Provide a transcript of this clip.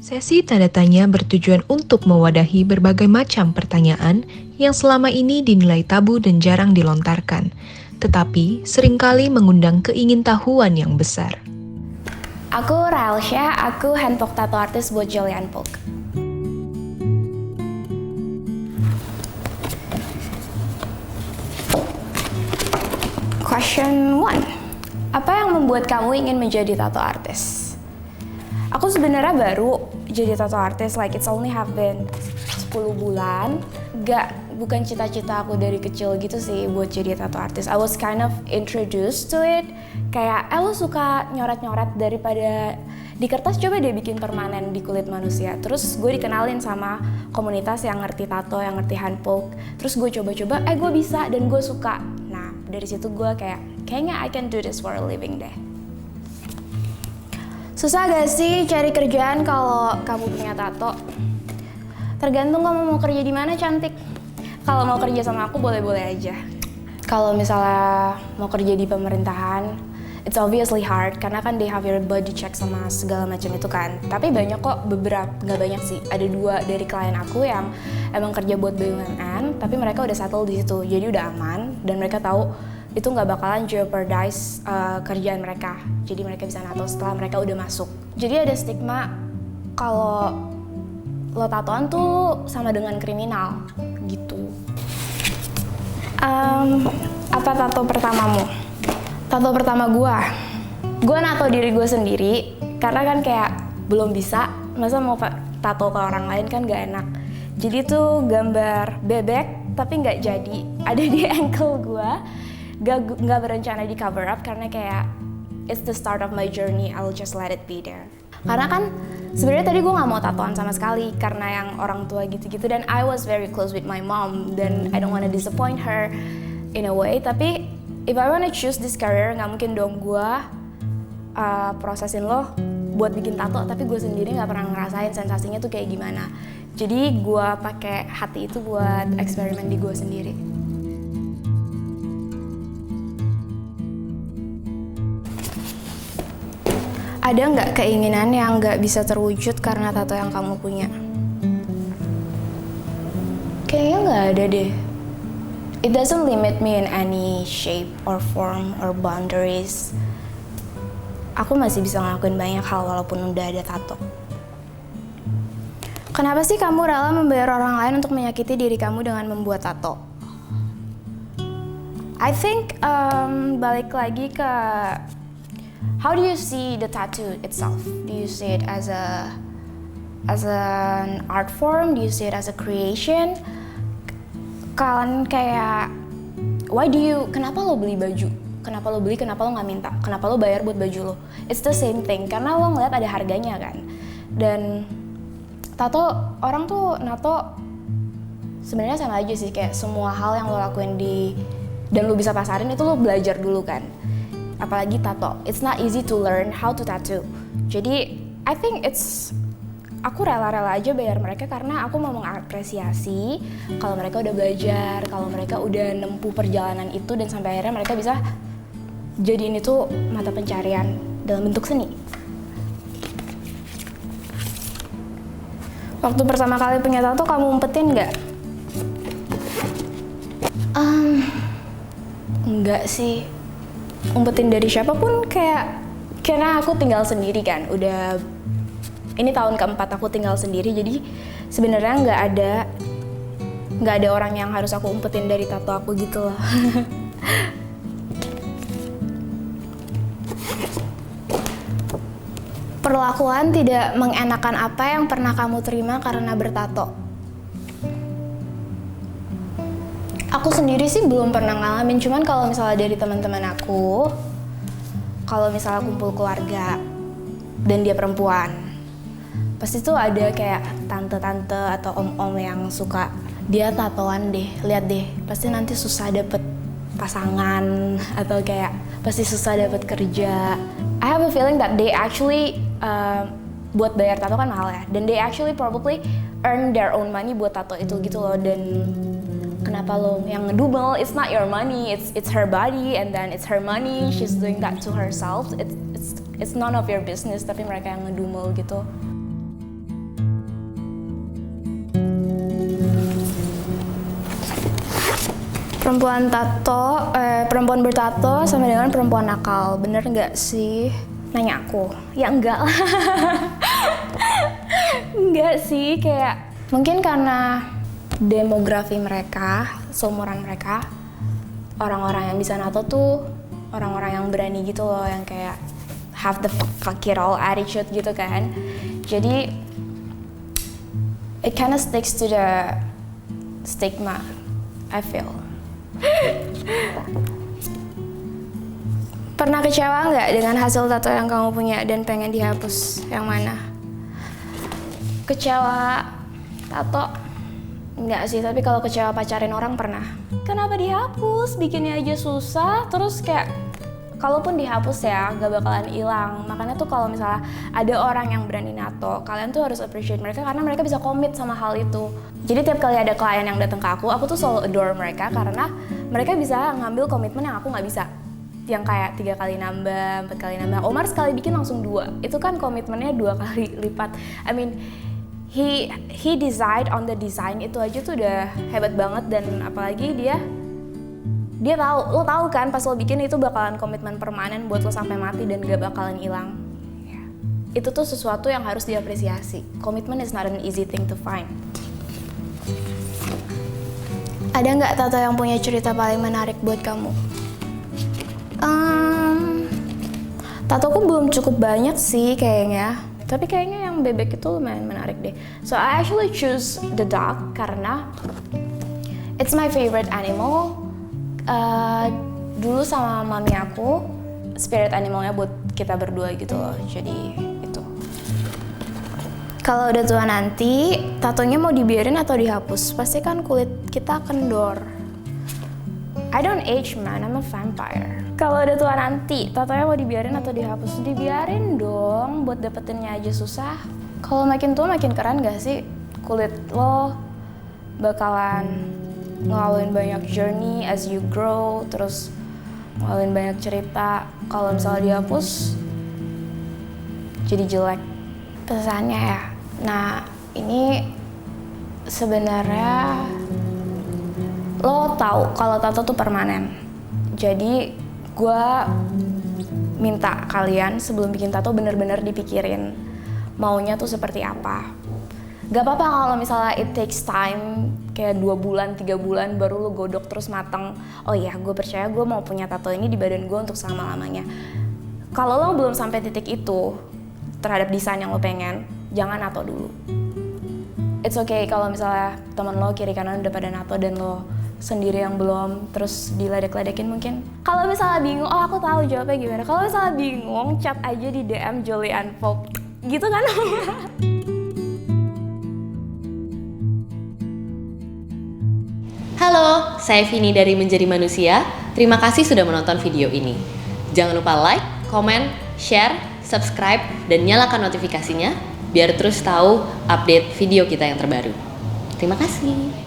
Sesi tanda tanya bertujuan untuk mewadahi berbagai macam pertanyaan yang selama ini dinilai tabu dan jarang dilontarkan, tetapi seringkali mengundang keingintahuan yang besar. Aku Raelsya, aku handpok tato artis buat Julian Polk. Question 1. Apa yang membuat kamu ingin menjadi tato artis? Aku sebenarnya baru jadi tato artis, like it's only have been 10 bulan. Bukan cita-cita aku dari kecil gitu sih buat jadi tato artis. I was kind of introduced to it. Kayak, lo suka nyoret-nyoret daripada di kertas, coba deh bikin permanen di kulit manusia. Terus gue dikenalin sama komunitas yang ngerti tato, yang ngerti handpoke. Terus gue coba-coba, gue bisa dan gue suka. Nah, dari situ gue kayaknya I can do this for a living deh. Susah gak sih cari kerjaan kalau kamu punya tato? Tergantung kamu mau kerja di mana, cantik. Kalau mau kerja sama aku boleh-boleh aja. Kalau misalnya mau kerja di pemerintahan, it's obviously hard karena kan they have your body check sama segala macam itu kan. Tapi banyak kok, nggak banyak sih. Ada 2 dari klien aku yang emang kerja buat BUMN, tapi mereka udah settle di situ, jadi udah aman dan mereka tahu itu nggak bakalan jeopardize kerjaan mereka. Jadi mereka bisa nato setelah mereka udah masuk. Jadi ada stigma kalau lo tatoan tuh sama dengan kriminal gitu. Apa tato pertamamu? Tato pertama gue nato diri gue sendiri karena kan kayak belum bisa, masa mau tato ke orang lain kan gak enak. Jadi tuh gambar bebek tapi nggak jadi, ada di ankle gue. Gak berencana di cover up karena kayak it's the start of my journey, I'll just let it be there. Karena kan sebenarnya tadi gue nggak mau tatoan sama sekali karena yang orang tua gitu-gitu, dan I was very close with my mom dan I don't wanna disappoint her in a way. Tapi if I wanna choose this career, nggak mungkin dong gue prosesin lo buat bikin tato tapi gue sendiri nggak pernah ngerasain sensasinya tuh kayak gimana. Jadi gue pakai hati itu buat eksperimen di gue sendiri. Ada nggak keinginan yang nggak bisa terwujud karena tato yang kamu punya? Kayaknya nggak ada deh. It doesn't limit me in any shape or form or boundaries. Aku masih bisa ngelakuin banyak hal walaupun udah ada tato. Kenapa sih kamu rela membayar orang lain untuk menyakiti diri kamu dengan membuat tato? I think balik lagi ke how do you see the tattoo itself? Do you see it as an art form? Do you see it as a creation? Kalian kayak, kenapa lo beli baju? Kenapa lo beli, kenapa lo nggak minta? Kenapa lo bayar buat baju lo? It's the same thing, karena lo ngeliat ada harganya kan. Dan tato, orang tuh nato sebenarnya sama aja sih, kayak semua hal yang lo lakuin dan lo bisa pasarin itu lo belajar dulu kan. Apalagi tato, it's not easy to learn how to tattoo. Jadi I think aku rela-rela aja bayar mereka karena aku mau mengapresiasi kalau mereka udah belajar, kalau mereka udah nempuh perjalanan itu dan sampai akhirnya mereka bisa jadiin itu mata pencarian dalam bentuk seni. Waktu pertama kali punya tato kamu umpetin nggak? Enggak sih. Umpetin dari siapapun karena aku tinggal sendiri kan, ini tahun keempat aku tinggal sendiri, jadi sebenarnya nggak ada orang yang harus aku umpetin dari tato aku gitu loh. Perlakuan tidak mengenakan apa yang pernah kamu terima karena bertato? Aku sendiri sih belum pernah ngalamin, cuman kalau misalnya dari teman-teman aku, kalau misalnya kumpul keluarga dan dia perempuan, pasti tuh ada kayak tante-tante atau om-om yang suka, dia tatoan deh, lihat deh, pasti nanti susah dapet pasangan atau kayak pasti susah dapet kerja. I have a feeling that they actually buat bayar tato kan mahal ya, dan they actually probably earn their own money buat tato itu gitu loh. Dan kenapa lo yang ngedumel? It's not your money, it's her body and then it's her money. She's doing that to herself. It's none of your business. Tapi mereka yang ngedumel gitu. Perempuan bertato sama dengan perempuan nakal, bener nggak sih? Nanya aku, ya enggak lah. Enggak sih, kayak mungkin karena demografi mereka, seumuran mereka, orang-orang yang bisa nato tuh orang-orang yang berani gitu loh, yang kayak have the fuck it all attitude gitu kan. Jadi it kinda sticks to the stigma, I feel. Pernah kecewa nggak dengan hasil tato yang kamu punya dan pengen dihapus? Yang mana? Kecewa tato? Enggak sih, tapi kalau kecewa pacarin orang pernah. Kenapa dihapus? Bikinnya aja susah, terus kayak kalaupun dihapus ya gak bakalan hilang. Makanya tuh kalau misalnya ada orang yang berani nato, kalian tuh harus appreciate mereka karena mereka bisa komit sama hal itu. Jadi tiap kali ada klien yang datang ke aku tuh selalu adore mereka karena mereka bisa ngambil komitmen yang aku nggak bisa. Yang kayak 3 kali nambah, 4 kali nambah. Omar sekali bikin langsung 2. Itu kan komitmennya 2 kali lipat. I mean, he decide on the design itu aja tuh udah hebat banget, dan apalagi dia tahu, lo tahu kan pas lo bikin itu bakalan komitmen permanen buat lo sampai mati dan gak bakalan hilang. Itu tuh sesuatu yang harus diapresiasi. Komitmen is not an easy thing to find. Ada nggak tato yang punya cerita paling menarik buat kamu? Tatoku belum cukup banyak sih kayaknya, tapi kayaknya yang bebek itu lumayan menarik deh. So I actually choose the dog karena it's my favorite animal. Dulu sama mami aku, spirit animalnya buat kita berdua gitu loh. Jadi itu. Kalau udah tua nanti, tatonya mau dibiarin atau dihapus? Pasti kan kulit kita kendor. I don't age man, I'm a vampire. Kalau udah tua nanti, tatonya mau dibiarin atau dihapus? Dibiarin dong, buat dapetinnya aja susah. Kalau makin tua makin keren gak sih? Kulit lo bakalan ngelaluin banyak journey as you grow, terus ngelaluin banyak cerita. Kalau misalnya dihapus, jadi jelek. Pesannya ya, nah ini sebenarnya lo tahu kalau tato tuh permanen. Jadi gue minta kalian sebelum bikin tato bener-bener dipikirin maunya tuh seperti apa. Gak apa-apa kalau misalnya it takes time, kayak 2 bulan, 3 bulan baru lo godok terus mateng. Oh iya, gue percaya gue mau punya tato ini di badan gue untuk selama-lamanya. Kalau lo belum sampai titik itu terhadap desain yang lo pengen, jangan nato dulu. It's okay kalau misalnya teman lo kiri kanan udah pada nato dan lo sendiri yang belum, terus diledek-ledekin mungkin. Kalau misalnya bingung, oh aku tahu jawabnya gimana. Kalau misalnya bingung, chat aja di DM Julian Pop, gitu kan? Halo, saya Vini dari Menjadi Manusia. Terima kasih sudah menonton video ini. Jangan lupa like, komen, share, subscribe, dan nyalakan notifikasinya biar terus tahu update video kita yang terbaru. Terima kasih.